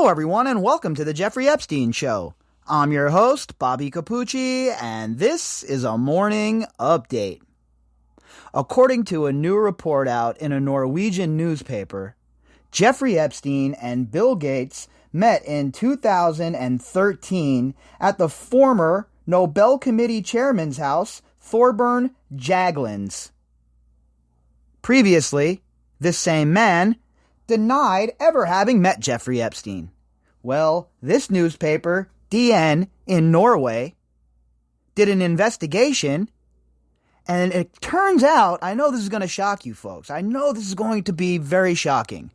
Hello, everyone, and welcome to the Jeffrey Epstein Show. I'm your host, Bobbycapucci, and this is a morning update. According to a new report out in a Norwegian newspaper, Jeffrey Epstein and Bill Gates met in 2013 at the former Nobel Committee chairman's house, Thorbjørn Jagland's. Previously, this same man denied ever having met Jeffrey Epstein. Well, this newspaper, DN, in Norway, did an investigation, and it turns out, I know this is going to shock you folks, I know this is going to be very shocking,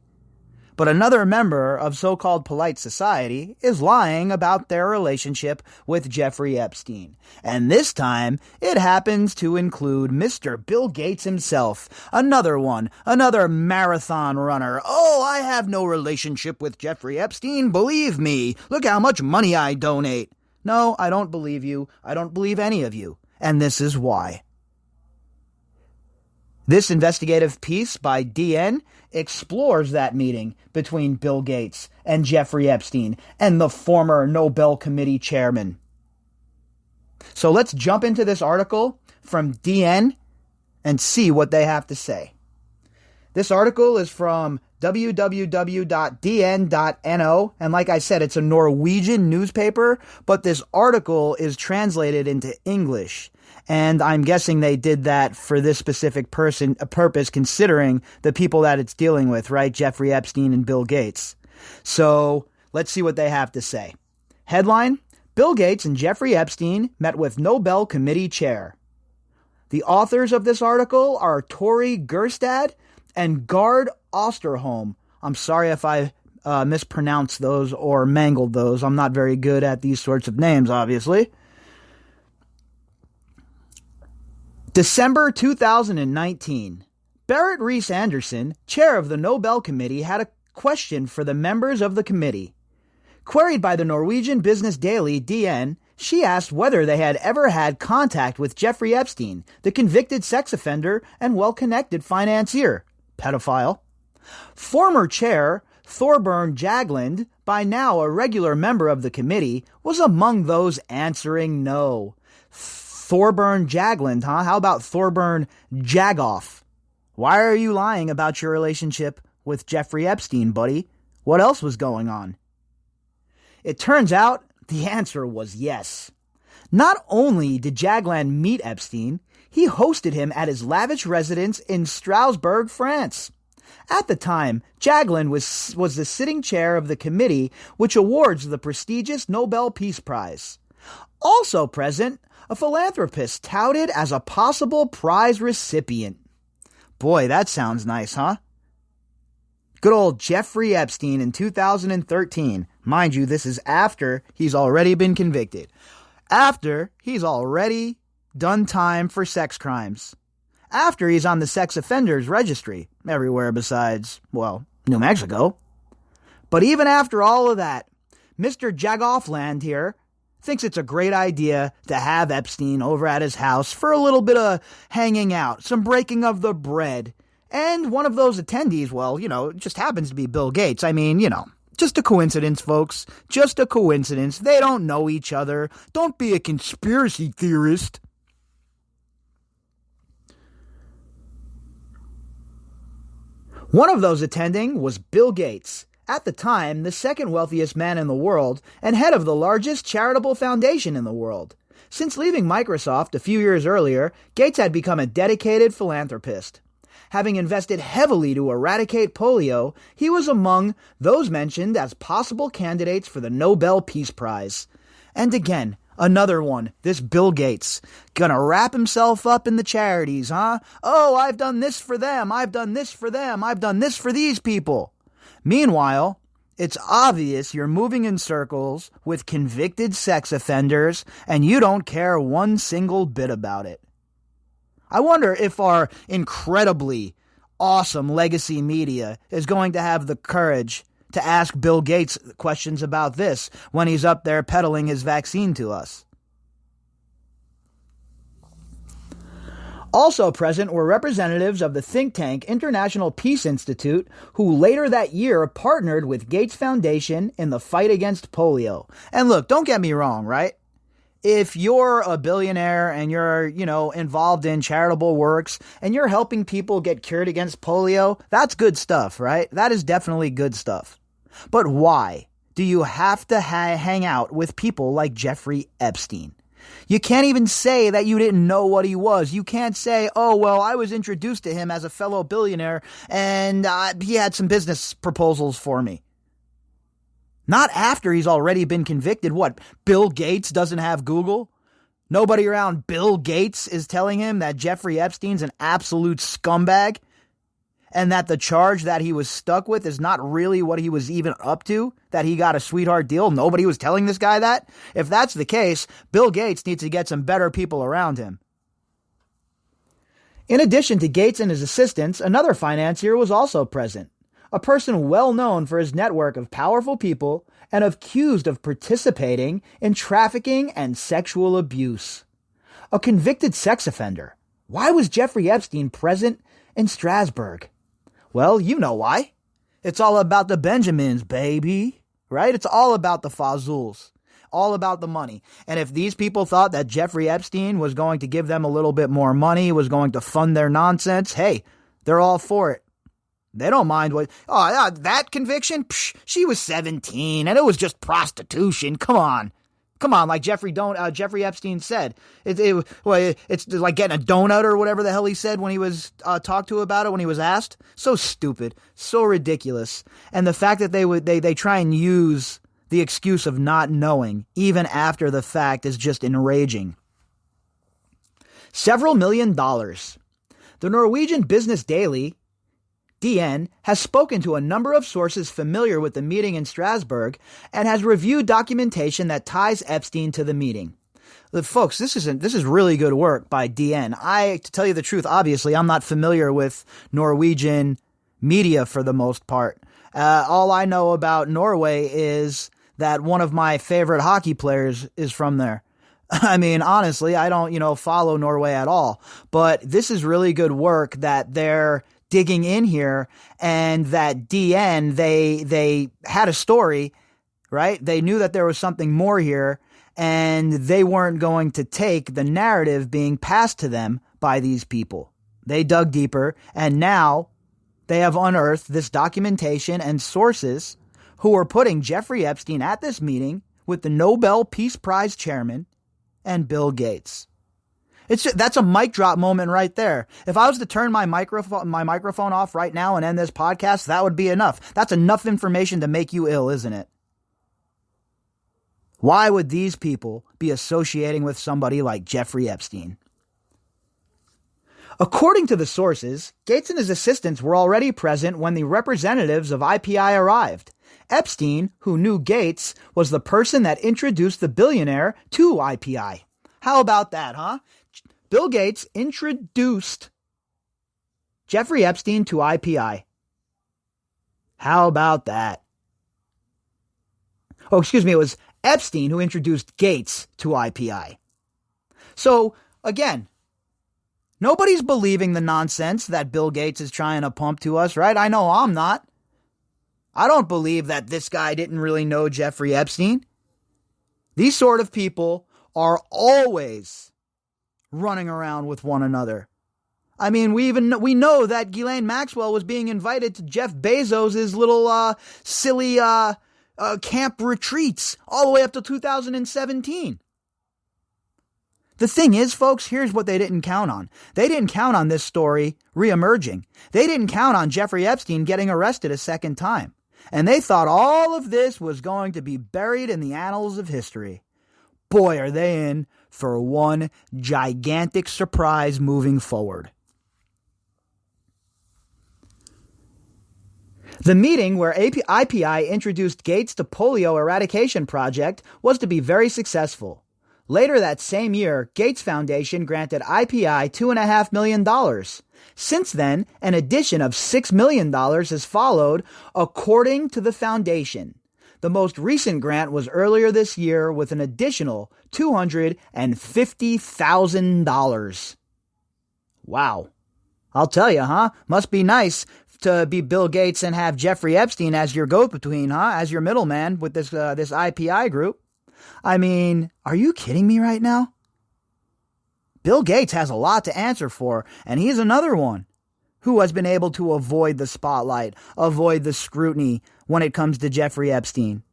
but another member of so-called polite society is lying about their relationship with Jeffrey Epstein. And this time, it happens to include Mr. Bill Gates himself. Another marathon runner. Oh, I have no relationship with Jeffrey Epstein, believe me. Look how much money I donate. No, I don't believe you. I don't believe any of you. And this is why. This investigative piece by DN explores that meeting between Bill Gates and Jeffrey Epstein and the former Nobel Committee chairman. So let's jump into this article from DN and see what they have to say. This article is from www.dn.no, and like I said, it's a Norwegian newspaper, but this article is translated into English. And I'm guessing they did that for this specific purpose, considering the people that it's dealing with, right? Jeffrey Epstein and Bill Gates. So let's see what they have to say. Headline: Bill Gates and Jeffrey Epstein met with Nobel Committee chair. The authors of this article are Tori Gerstad and Gard Osterholm. I'm sorry if I mispronounced those or mangled those. I'm not very good at these sorts of names, obviously. December 2019. Berit Reiss-Andersen, chair of the Nobel Committee, had a question for the members of the committee. Queried by the Norwegian business daily DN, she asked whether they had ever had contact with Jeffrey Epstein, the convicted sex offender and well-connected financier, pedophile. Former chair Thorbjørn Jagland, by now a regular member of the committee, was among those answering no. Thorbjørn Jagland, huh? How about Thorbjørn Jagoff? Why are you lying about your relationship with Jeffrey Epstein, buddy? What else was going on? It turns out the answer was yes. Not only did Jagland meet Epstein, he hosted him at his lavish residence in Strasbourg, France. At the time, Jagland was the sitting chair of the committee which awards the prestigious Nobel Peace Prize. Also present, a philanthropist touted as a possible prize recipient. Boy, that sounds nice, huh? Good old Jeffrey Epstein in 2013. Mind you, this is after he's already been convicted. After he's already done time for sex crimes. After he's on the sex offenders registry, everywhere besides, well, New Mexico. But even after all of that, Mr. Jagoffland here thinks it's a great idea to have Epstein over at his house for a little bit of hanging out, some breaking of the bread. And one of those attendees, well, it just happens to be Bill Gates. I mean, just a coincidence, folks. Just a coincidence. They don't know each other. Don't be a conspiracy theorist. One of those attending was Bill Gates, at the time the second wealthiest man in the world and head of the largest charitable foundation in the world. Since leaving Microsoft a few years earlier, Gates had become a dedicated philanthropist. Having invested heavily to eradicate polio, he was among those mentioned as possible candidates for the Nobel Peace Prize. And again, another one, this Bill Gates, gonna wrap himself up in the charities, huh? Oh, I've done this for them, I've done this for them, I've done this for these people. Meanwhile, it's obvious you're moving in circles with convicted sex offenders and you don't care one single bit about it. I wonder if our incredibly awesome legacy media is going to have the courage to ask Bill Gates questions about this when he's up there peddling his vaccine to us. Also present were representatives of the think tank International Peace Institute, who later that year partnered with Gates Foundation in the fight against polio. And look, don't get me wrong, right? If you're a billionaire and you're, involved in charitable works and you're helping people get cured against polio, that's good stuff, right? That is definitely good stuff. But why do you have to hang out with people like Jeffrey Epstein? You can't even say that you didn't know what he was. You can't say, oh, well, I was introduced to him as a fellow billionaire and he had some business proposals for me. Not after he's already been convicted. What, Bill Gates doesn't have Google? Nobody around Bill Gates is telling him that Jeffrey Epstein's an absolute scumbag and that the charge that he was stuck with is not really what he was even up to, that he got a sweetheart deal. Nobody was telling this guy that. If that's the case, Bill Gates needs to get some better people around him. In addition to Gates and his assistants, another financier was also present. A person well known for his network of powerful people and accused of participating in trafficking and sexual abuse. A convicted sex offender. Why was Jeffrey Epstein present in Strasbourg? Well, you know why. It's all about the Benjamins, baby. Right? It's all about the Fazuls. All about the money. And if these people thought that Jeffrey Epstein was going to give them a little bit more money, was going to fund their nonsense, hey, they're all for it. They don't mind that conviction? Psh, she was 17 and it was just prostitution. Come on, like Jeffrey Epstein said. It's like getting a donut or whatever the hell he said when he was talked to about it when he was asked. So stupid, so ridiculous. And the fact that they try and use the excuse of not knowing even after the fact is just enraging. Several $1 million. The Norwegian Business Daily, DN, has spoken to a number of sources familiar with the meeting in Strasbourg and has reviewed documentation that ties Epstein to the meeting. Look, folks, this is really good work by DN. To tell you the truth, obviously, I'm not familiar with Norwegian media for the most part. All I know about Norway is that one of my favorite hockey players is from there. I mean, honestly, I don't, follow Norway at all. But this is really good work that they're digging in here, and that DN, they had a story, right? They knew that there was something more here, and they weren't going to take the narrative being passed to them by these people. They dug deeper, and now they have unearthed this documentation and sources who are putting Jeffrey Epstein at this meeting with the Nobel Peace Prize chairman and Bill Gates. That's a mic drop moment right there. If I was to turn my microphone off right now and end this podcast, that would be enough. That's enough information to make you ill, isn't it? Why would these people be associating with somebody like Jeffrey Epstein? According to the sources, Gates and his assistants were already present when the representatives of IPI arrived. Epstein, who knew Gates, was the person that introduced the billionaire to IPI. How about that, huh? Bill Gates introduced Jeffrey Epstein to IPI. How about that? Oh, excuse me, it was Epstein who introduced Gates to IPI. So, again, nobody's believing the nonsense that Bill Gates is trying to pump to us, right? I know I'm not. I don't believe that this guy didn't really know Jeffrey Epstein. These sort of people are always running around with one another. I mean, we know that Ghislaine Maxwell was being invited to Jeff Bezos' little silly camp retreats all the way up to 2017. The thing is, folks, here's what they didn't count on. They didn't count on this story reemerging. They didn't count on Jeffrey Epstein getting arrested a second time. And they thought all of this was going to be buried in the annals of history. Boy, are they in for one gigantic surprise moving forward. The meeting where IPI introduced Gates to polio eradication project was to be very successful. Later that same year, Gates Foundation granted IPI $2.5 million. Since then, an addition of $6 million has followed, according to the foundation. The most recent grant was earlier this year with an additional $250,000. Wow. I'll tell you, huh? Must be nice to be Bill Gates and have Jeffrey Epstein as your go-between, huh? As your middleman with this IPI group. I mean, are you kidding me right now? Bill Gates has a lot to answer for, and he's another one who has been able to avoid the spotlight, avoid the scrutiny when it comes to Jeffrey Epstein.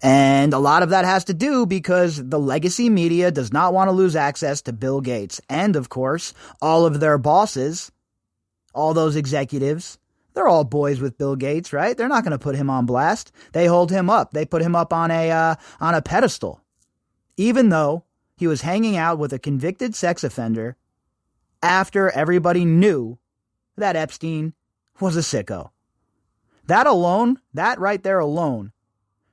And a lot of that has to do because the legacy media does not want to lose access to Bill Gates. And, of course, all of their bosses, all those executives, they're all boys with Bill Gates, right? They're not going to put him on blast. They hold him up. They put him up on a pedestal, even though he was hanging out with a convicted sex offender after everybody knew that Epstein was a sicko. That alone, that right there alone,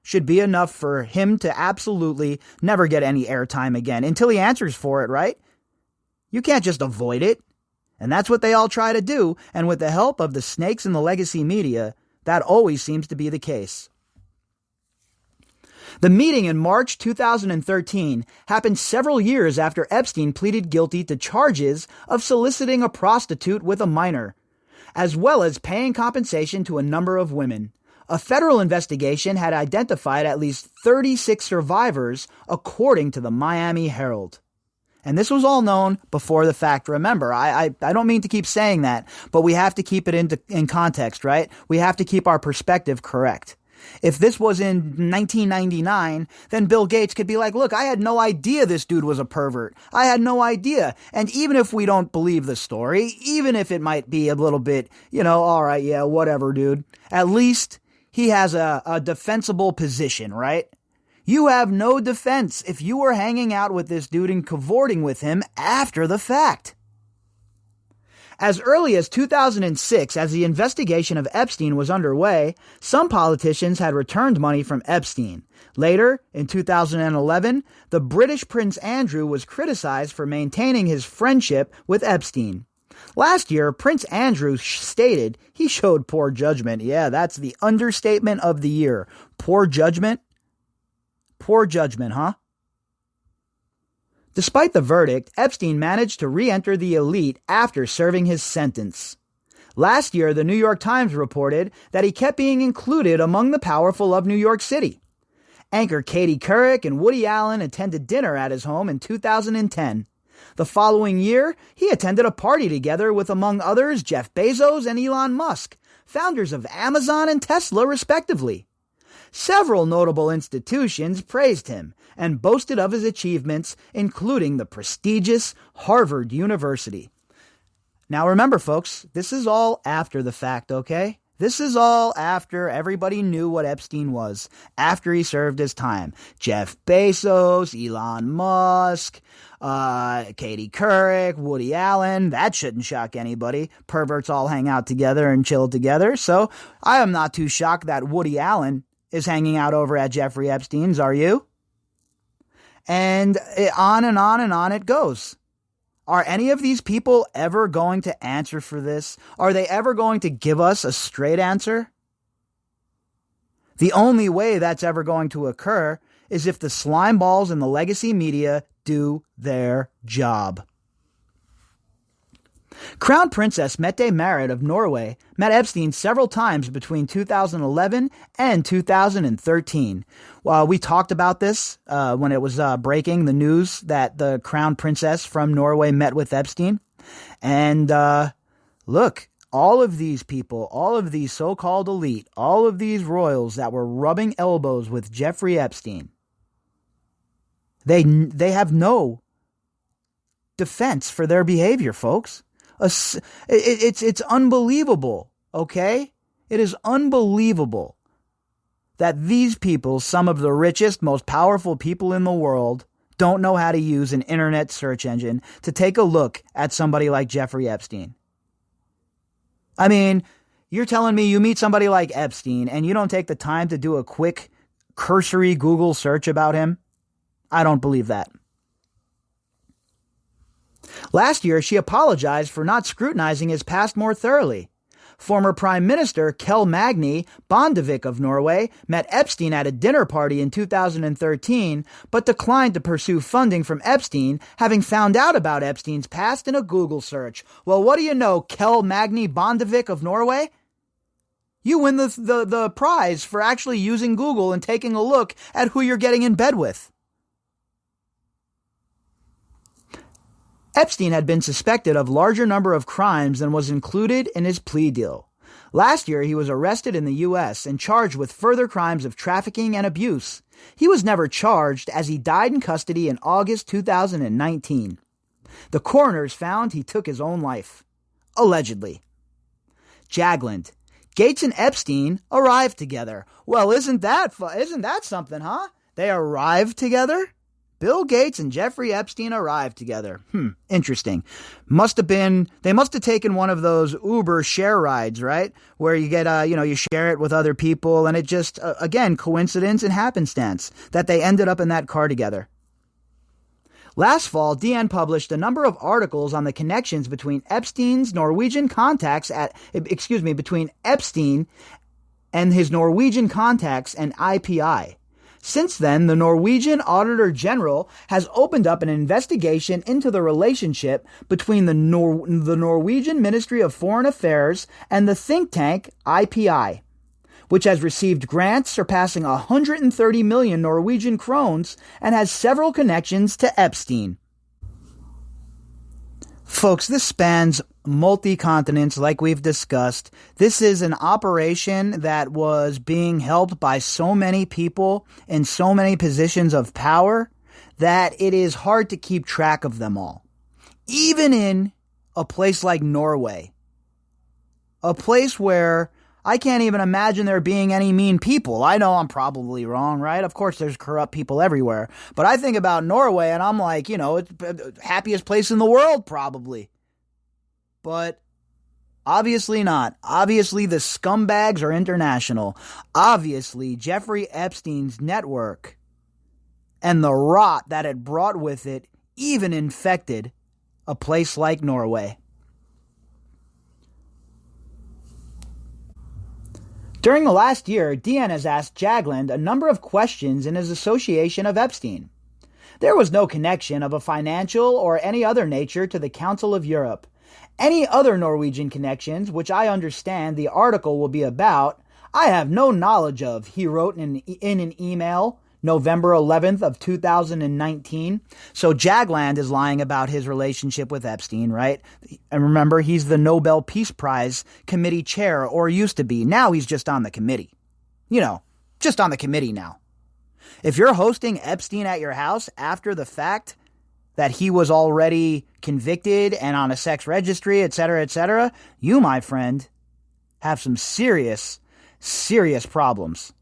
should be enough for him to absolutely never get any airtime again until he answers for it, right? You can't just avoid it. And that's what they all try to do. And with the help of the snakes in the legacy media, that always seems to be the case. The meeting in March 2013 happened several years after Epstein pleaded guilty to charges of soliciting a prostitute with a minor, as well as paying compensation to a number of women. A federal investigation had identified at least 36 survivors, according to the Miami Herald. And this was all known before the fact. Remember, I don't mean to keep saying that, but we have to keep it in context, right? We have to keep our perspective correct. If this was in 1999, then Bill Gates could be like, look, I had no idea this dude was a pervert. I had no idea. And even if we don't believe the story, even if it might be a little bit, all right, yeah, whatever, dude. At least he has a defensible position, right? You have no defense if you were hanging out with this dude and cavorting with him after the fact. As early as 2006, as the investigation of Epstein was underway, some politicians had returned money from Epstein. Later, in 2011, the British Prince Andrew was criticized for maintaining his friendship with Epstein. Last year, Prince Andrew stated he showed poor judgment. Yeah, that's the understatement of the year. Poor judgment? Poor judgment, huh? Despite the verdict, Epstein managed to re-enter the elite after serving his sentence. Last year, the New York Times reported that he kept being included among the powerful of New York City. Anchor Katie Couric and Woody Allen attended dinner at his home in 2010. The following year, he attended a party together with, among others, Jeff Bezos and Elon Musk, founders of Amazon and Tesla, respectively. Several notable institutions praised him and boasted of his achievements, including the prestigious Harvard University. Now remember, folks, this is all after the fact, okay? This is all after everybody knew what Epstein was, after he served his time. Jeff Bezos, Elon Musk, Katie Couric, Woody Allen. That shouldn't shock anybody. Perverts all hang out together and chill together. So I am not too shocked that Woody Allen is hanging out over at Jeffrey Epstein's, are you? And on and on and on it goes. Are any of these people ever going to answer for this? Are they ever going to give us a straight answer? The only way that's ever going to occur is if the slime balls in the legacy media do their job. Crown Princess Mette Marit of Norway met Epstein several times between 2011 and 2013. We talked about this when it was breaking the news that the Crown Princess from Norway met with Epstein. And look, all of these people, all of these so-called elite, all of these royals that were rubbing elbows with Jeffrey Epstein, they have no defense for their behavior, folks. It's unbelievable, okay? It is unbelievable that these people, some of the richest, most powerful people in the world, don't know how to use an internet search engine to take a look at somebody like Jeffrey Epstein. I mean, you're telling me you meet somebody like Epstein and you don't take the time to do a quick, cursory Google search about him? I don't believe that. Last year, she apologized for not scrutinizing his past more thoroughly. Former Prime Minister Kjell Magne Bondevik of Norway met Epstein at a dinner party in 2013, but declined to pursue funding from Epstein, having found out about Epstein's past in a Google search. Well, what do you know, Kjell Magne Bondevik of Norway? You win the prize for actually using Google and taking a look at who you're getting in bed with. Epstein had been suspected of larger number of crimes than was included in his plea deal. Last year, he was arrested in the U.S. and charged with further crimes of trafficking and abuse. He was never charged as he died in custody in August 2019. The coroners found he took his own life. Allegedly. Jagland. Gates and Epstein arrived together. Well, isn't that something, huh? They arrived together? Bill Gates and Jeffrey Epstein arrived together. Interesting. They must have taken one of those Uber share rides, right? Where you get, you share it with other people, and it just, again, coincidence and happenstance that they ended up in that car together. Last fall, DN published a number of articles on the connections between Epstein's Norwegian contacts between Epstein and his Norwegian contacts and IPI. Since then, the Norwegian Auditor General has opened up an investigation into the relationship between the Norwegian Ministry of Foreign Affairs and the think tank IPI, which has received grants surpassing 130 million Norwegian krones and has several connections to Epstein. Folks, this spans multi-continents like we've discussed. This is an operation that was being helped by so many people in so many positions of power that it is hard to keep track of them all. Even in a place like Norway, a place where I can't even imagine there being any mean people. I know I'm probably wrong, right? Of course, there's corrupt people everywhere. But I think about Norway and I'm like, it's the happiest place in the world, probably. But obviously not. Obviously, the scumbags are international. Obviously, Jeffrey Epstein's network and the rot that it brought with it even infected a place like Norway. During the last year, DN has asked Jagland a number of questions in his association of Epstein. There was no connection of a financial or any other nature to the Council of Europe. Any other Norwegian connections, which I understand the article will be about, I have no knowledge of, he wrote in an email November 11th of 2019. So Jagland is lying about his relationship with Epstein, right? And remember, he's the Nobel Peace Prize committee chair, or used to be. Now he's just on the committee. Just on the committee now. If you're hosting Epstein at your house after the fact that he was already convicted and on a sex registry, etc., you, my friend, have some serious, serious problems.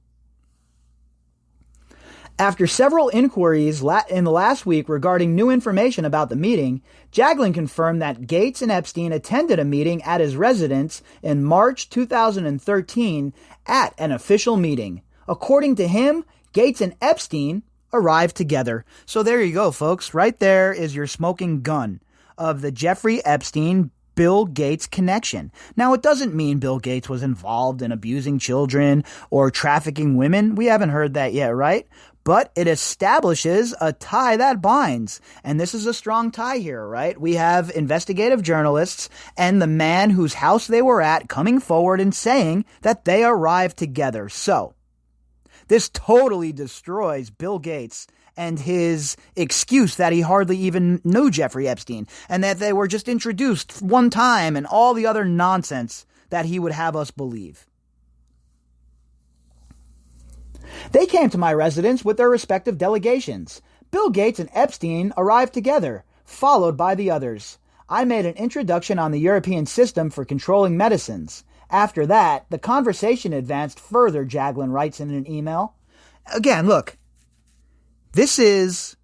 After several inquiries in the last week regarding new information about the meeting, Jagland confirmed that Gates and Epstein attended a meeting at his residence in March 2013 at an official meeting. According to him, Gates and Epstein arrived together. So there you go, folks. Right there is your smoking gun of the Jeffrey Epstein Bill Gates connection. Now, it doesn't mean Bill Gates was involved in abusing children or trafficking women. We haven't heard that yet, right? But it establishes a tie that binds. And this is a strong tie here, right? We have investigative journalists and the man whose house they were at coming forward and saying that they arrived together. So, this totally destroys Bill Gates and his excuse that he hardly even knew Jeffrey Epstein and that they were just introduced one time and all the other nonsense that he would have us believe. They came to my residence with their respective delegations. Bill Gates and Epstein arrived together, followed by the others. I made an introduction on the European system for controlling medicines. After that, the conversation advanced further, Jagland writes in an email. Again, look, this is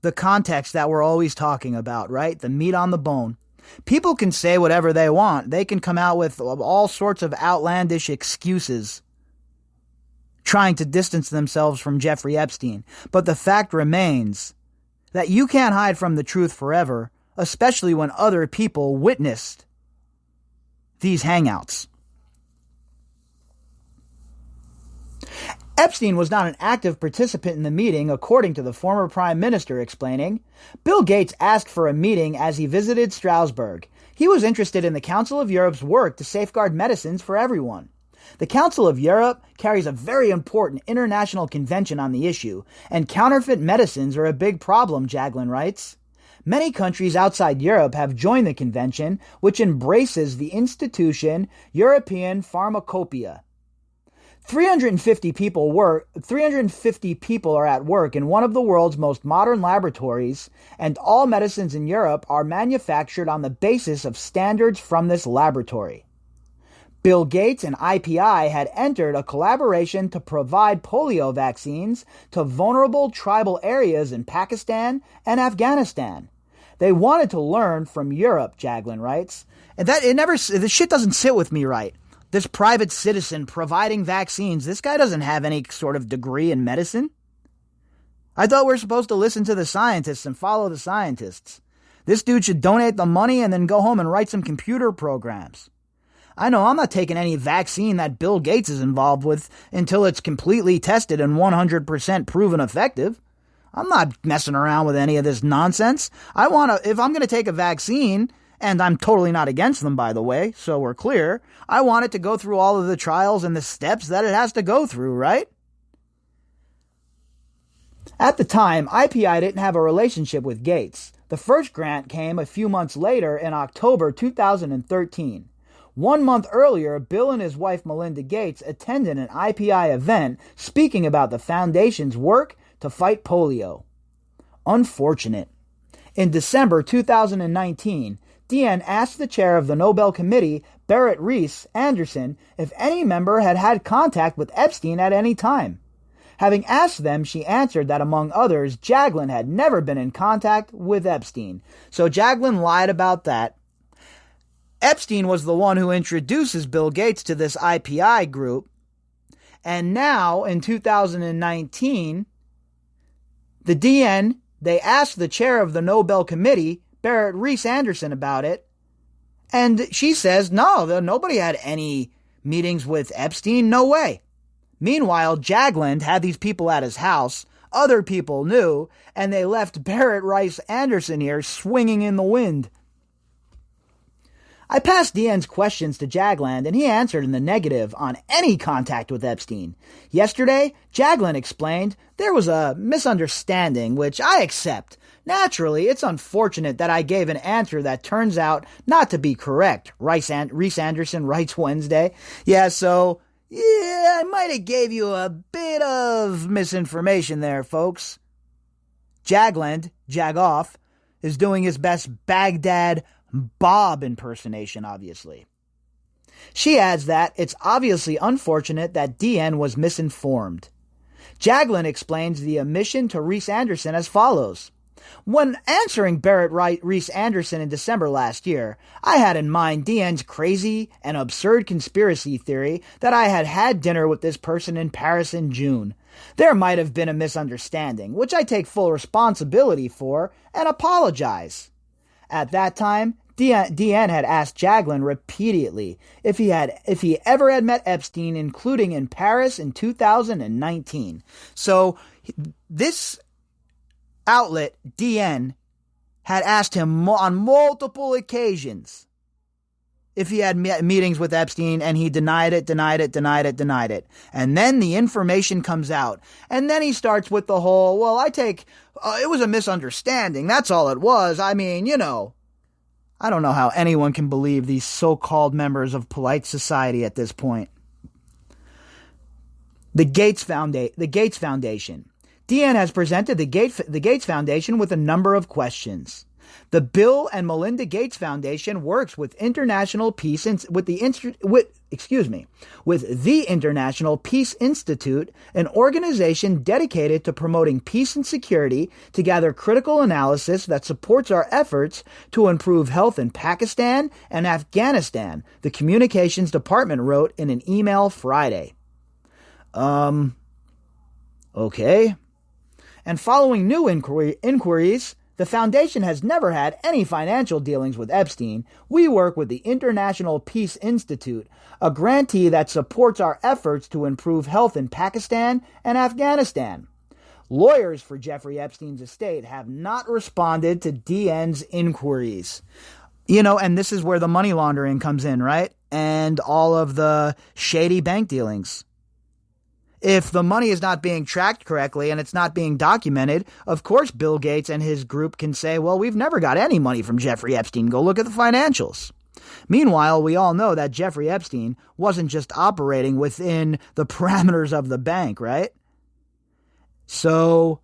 the context that we're always talking about, right? The meat on the bone. People can say whatever they want. They can come out with all sorts of outlandish excuses trying to distance themselves from Jeffrey Epstein. But the fact remains that you can't hide from the truth forever, especially when other people witnessed these hangouts. Epstein was not an active participant in the meeting, according to the former prime minister, explaining, Bill Gates asked for a meeting as he visited Strasbourg. He was interested in the Council of Europe's work to safeguard medicines for everyone. The Council of Europe carries a very important international convention on the issue, and counterfeit medicines are a big problem, Jagland writes. Many countries outside Europe have joined the convention, which embraces the institution European Pharmacopoeia. 350 people are at work in one of the world's most modern laboratories, and all medicines in Europe are manufactured on the basis of standards from this laboratory. Bill Gates and IPI had entered a collaboration to provide polio vaccines to vulnerable tribal areas in Pakistan and Afghanistan. They wanted to learn from Europe, Jagland writes. And this shit doesn't sit with me right. This private citizen providing vaccines, this guy doesn't have any sort of degree in medicine. I thought we were supposed to listen to the scientists and follow the scientists. This dude should donate the money and then go home and write some computer programs. I know I'm not taking any vaccine that Bill Gates is involved with until it's completely tested and 100% proven effective. I'm not messing around with any of this nonsense. If I'm going to take a vaccine, and I'm totally not against them, by the way, so we're clear, I want it to go through all of the trials and the steps that it has to go through, right? At the time, IPI didn't have a relationship with Gates. The first grant came a few months later in October 2013. 1 month earlier, Bill and his wife Melinda Gates attended an IPI event speaking about the foundation's work to fight polio. Unfortunate. In December 2019, DN asked the chair of the Nobel Committee, Berit Reiss-Andersen, if any member had had contact with Epstein at any time. Having asked them, she answered that, among others, Jagland had never been in contact with Epstein. So Jagland lied about that. Epstein was the one who introduces Bill Gates to this IPI group. And now, in 2019, the DN, they asked the chair of the Nobel Committee, Berit Reiss-Andersen, about it. And she says, no, nobody had any meetings with Epstein. No way. Meanwhile, Jagland had these people at his house. Other people knew, and they left Berit Reiss-Andersen here swinging in the wind. I passed DN's questions to Jagland, and he answered in the negative on any contact with Epstein. Yesterday, Jagland explained there was a misunderstanding, which I accept. Naturally, it's unfortunate that I gave an answer that turns out not to be correct, Reiss-Andersen writes Wednesday. I might have gave you a bit of misinformation there, folks. Jagland, Jagoff, is doing his best Baghdad Bob impersonation, obviously. She adds that it's obviously unfortunate that DN was misinformed. Jagland explains the omission to Reiss-Andersen as follows. When answering Berit Reiss-Andersen in December last year, I had in mind DN's crazy and absurd conspiracy theory that I had had dinner with this person in Paris in June. There might have been a misunderstanding, which I take full responsibility for and apologize. At that time, DN had asked Jagland repeatedly if he ever had met Epstein, including in Paris in 2019. So this outlet, DN, had asked him on multiple occasions if he had meetings with Epstein, and he denied it. And then the information comes out. And then he starts with the whole, it was a misunderstanding. That's all it was. I mean, I don't know how anyone can believe these so-called members of polite society at this point. The Gates Foundation. DN has presented the Gates Foundation with a number of questions. The Bill and Melinda Gates Foundation works with the International Peace Institute, an organization dedicated to promoting peace and security, to gather critical analysis that supports our efforts to improve health in Pakistan and Afghanistan, the Communications Department wrote in an email Friday. Okay. And following new inquiries, The foundation has never had any financial dealings with Epstein. We work with the International Peace Institute, a grantee that supports our efforts to improve health in Pakistan and Afghanistan. Lawyers for Jeffrey Epstein's estate have not responded to DN's inquiries. And this is where the money laundering comes in, right? And all of the shady bank dealings. If the money is not being tracked correctly and it's not being documented, of course Bill Gates and his group can say, well, we've never got any money from Jeffrey Epstein. Go look at the financials. Meanwhile, we all know that Jeffrey Epstein wasn't just operating within the parameters of the bank, right? So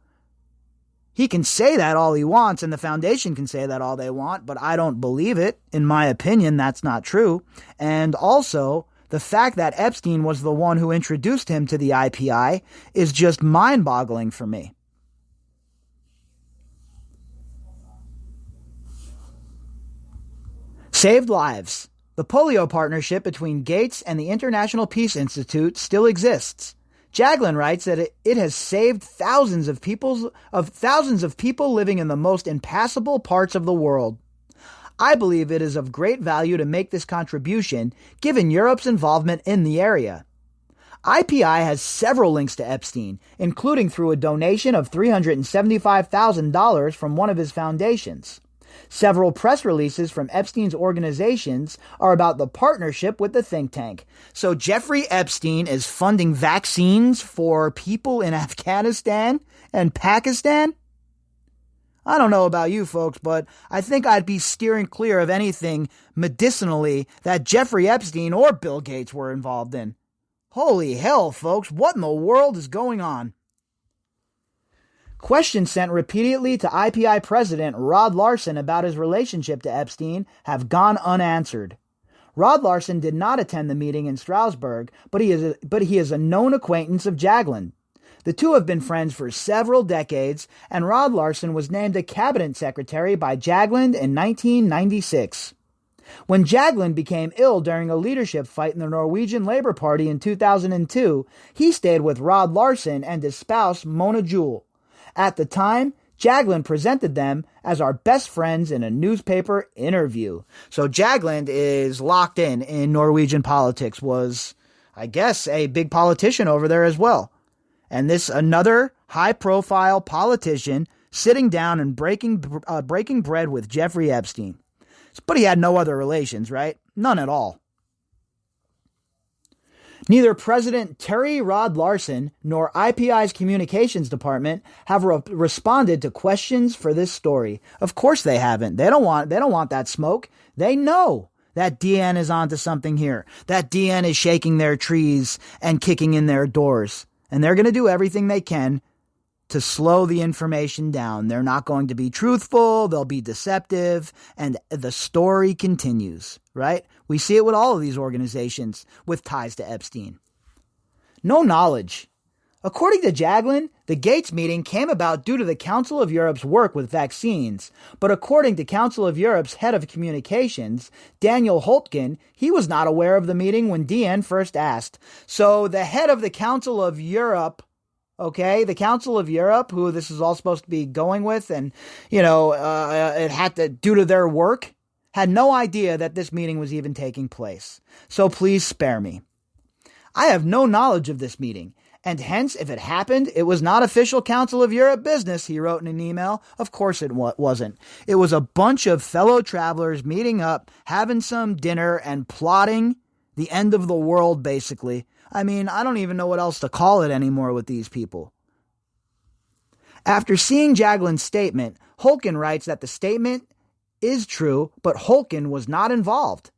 he can say that all he wants, and the foundation can say that all they want, but I don't believe it. In my opinion, that's not true. And also, the fact that Epstein was the one who introduced him to the IPI is just mind-boggling for me. Saved lives. The polio partnership between Gates and the International Peace Institute still exists. Jagland writes that it has saved thousands of people living in the most impassable parts of the world. I believe it is of great value to make this contribution, given Europe's involvement in the area. IPI has several links to Epstein, including through a donation of $375,000 from one of his foundations. Several press releases from Epstein's organizations are about the partnership with the think tank. So Jeffrey Epstein is funding vaccines for people in Afghanistan and Pakistan? I don't know about you folks, but I think I'd be steering clear of anything medicinally that Jeffrey Epstein or Bill Gates were involved in. Holy hell, folks, what in the world is going on? Questions sent repeatedly to IPI President Rod Larson about his relationship to Epstein have gone unanswered. Rod Larson did not attend the meeting in Strasbourg, but he is a known acquaintance of Jagland. The two have been friends for several decades, and Rod Larson was named a cabinet secretary by Jagland in 1996. When Jagland became ill during a leadership fight in the Norwegian Labour Party in 2002, he stayed with Rod Larson and his spouse, Mona Jewel. At the time, Jagland presented them as our best friends in a newspaper interview. So Jagland is locked in Norwegian politics, was, I guess, a big politician over there as well. And this another high-profile politician sitting down and breaking bread with Jeffrey Epstein. But he had no other relations, right? None at all. Neither President Terry Rod Larson nor IPI's communications department have responded to questions for this story. Of course they haven't. They don't want that smoke. They know that DN is onto something here. That DN is shaking their trees and kicking in their doors. And they're going to do everything they can to slow the information down. They're not going to be truthful. They'll be deceptive. And the story continues, right? We see it with all of these organizations with ties to Epstein. No knowledge. According to Jagland, the Gates meeting came about due to the Council of Europe's work with vaccines. But according to Council of Europe's head of communications, Daniel Holtgen, he was not aware of the meeting when DN first asked. So the head of the Council of Europe, the Council of Europe, who this is all supposed to be going with, and, it had to, due to their work, had no idea that this meeting was even taking place. So please spare me. I have no knowledge of this meeting. And hence, if it happened, it was not official Council of Europe business, he wrote in an email. Of course it wasn't. It was a bunch of fellow travelers meeting up, having some dinner, and plotting the end of the world, basically. I mean, I don't even know what else to call it anymore with these people. After seeing Jagland's statement, Holtgen writes that the statement is true, but Holtgen was not involved.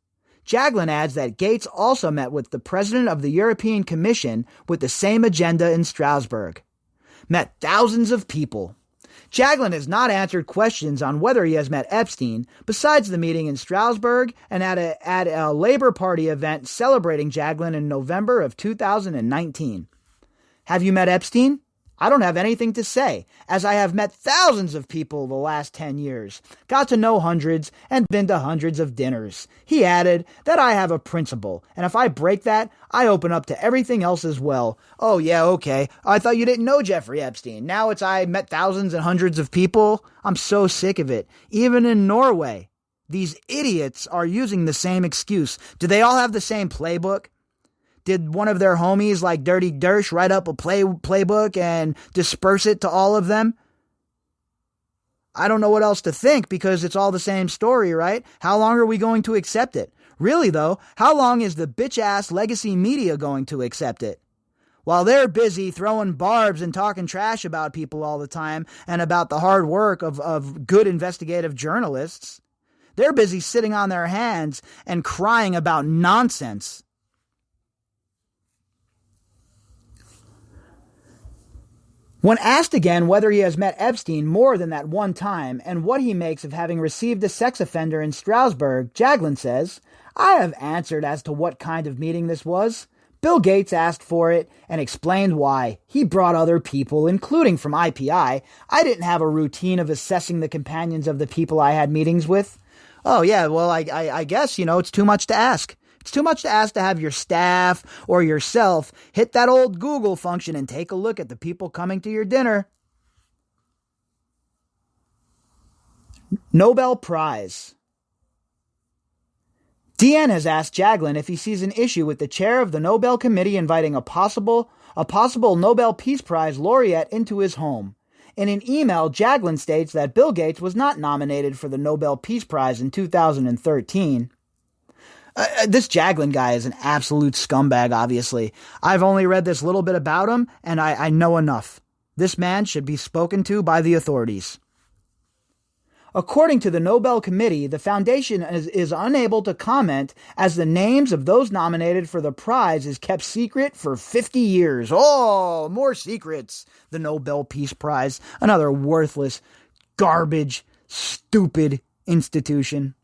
Jagland adds that Gates also met with the president of the European Commission with the same agenda in Strasbourg. Met thousands of people. Jagland has not answered questions on whether he has met Epstein, besides the meeting in Strasbourg and at a Labour Party event celebrating Jagland in November of 2019. Have you met Epstein? I don't have anything to say, as I have met thousands of people the last 10 years, got to know hundreds, and been to hundreds of dinners. He added that I have a principle, and if I break that, I open up to everything else as well. Oh yeah, okay. I thought you didn't know Jeffrey Epstein. Now it's I met thousands and hundreds of people. I'm so sick of it. Even in Norway, these idiots are using the same excuse. Do they all have the same playbook? Did one of their homies like Dirty Dersh write up a playbook and disperse it to all of them? I don't know what else to think because it's all the same story, right? How long are we going to accept it? Really though, how long is the bitch-ass legacy media going to accept it? While they're busy throwing barbs and talking trash about people all the time and about the hard work of good investigative journalists, they're busy sitting on their hands and crying about nonsense. When asked again whether he has met Epstein more than that one time and what he makes of having received a sex offender in Strasbourg, Jagland says, I have answered as to what kind of meeting this was. Bill Gates asked for it and explained why. He brought other people, including from IPI. I didn't have a routine of assessing the companions of the people I had meetings with. Oh yeah, well I guess, it's too much to ask. It's too much to ask to have your staff or yourself hit that old Google function and take a look at the people coming to your dinner. Nobel Prize. DN has asked Jagland if he sees an issue with the chair of the Nobel Committee inviting a possible Nobel Peace Prize laureate into his home. In an email, Jagland states that Bill Gates was not nominated for the Nobel Peace Prize in 2013. This Jagland guy is an absolute scumbag, obviously. I've only read this little bit about him, and I know enough. This man should be spoken to by the authorities. According to the Nobel Committee, the foundation is unable to comment as the names of those nominated for the prize is kept secret for 50 years. Oh, more secrets. The Nobel Peace Prize, another worthless, garbage, stupid institution.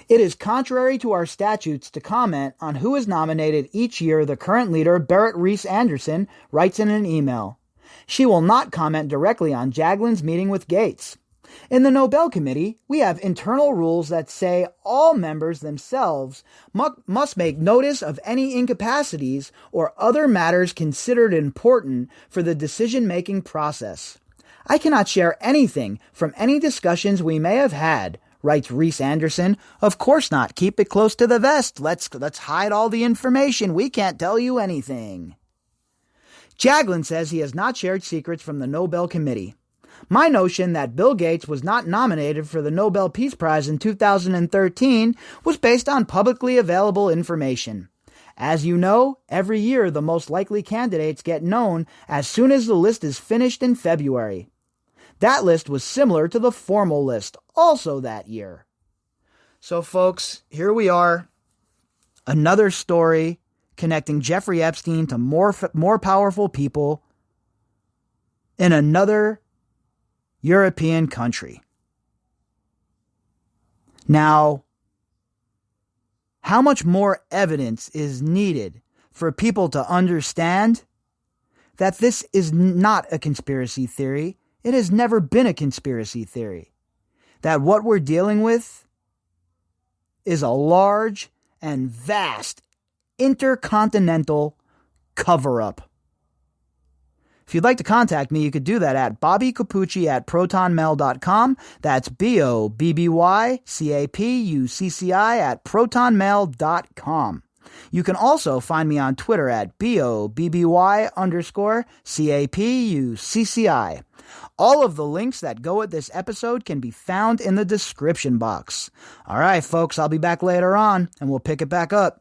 It is contrary to our statutes to comment on who is nominated each year, the current leader, Berit Reiss-Andersen, writes in an email. She will not comment directly on Jagland's meeting with Gates. In the Nobel Committee, we have internal rules that say all members themselves must make notice of any incapacities or other matters considered important for the decision-making process. I cannot share anything from any discussions we may have had, writes Reiss-Andersen. Of course not. Keep it close to the vest. Let's hide all the information. We can't tell you anything. Jagland says he has not shared secrets from the Nobel Committee. My notion that Bill Gates was not nominated for the Nobel Peace Prize in 2013 was based on publicly available information. As you know, every year the most likely candidates get known as soon as the list is finished in February. That list was similar to the formal list, also that year. So folks, here we are. Another story connecting Jeffrey Epstein to more powerful people in another European country. Now, how much more evidence is needed for people to understand that this is not a conspiracy theory? It has never been a conspiracy theory. That what we're dealing with is a large and vast intercontinental cover-up. If you'd like to contact me, you could do that at bobbycapucci@protonmail.com. That's BOBBYCAPUCCI@protonmail.com. You can also find me on Twitter at BOBBY_CAPUCCI. All of the links that go with this episode can be found in the description box. All right, folks, I'll be back later on, and we'll pick it back up.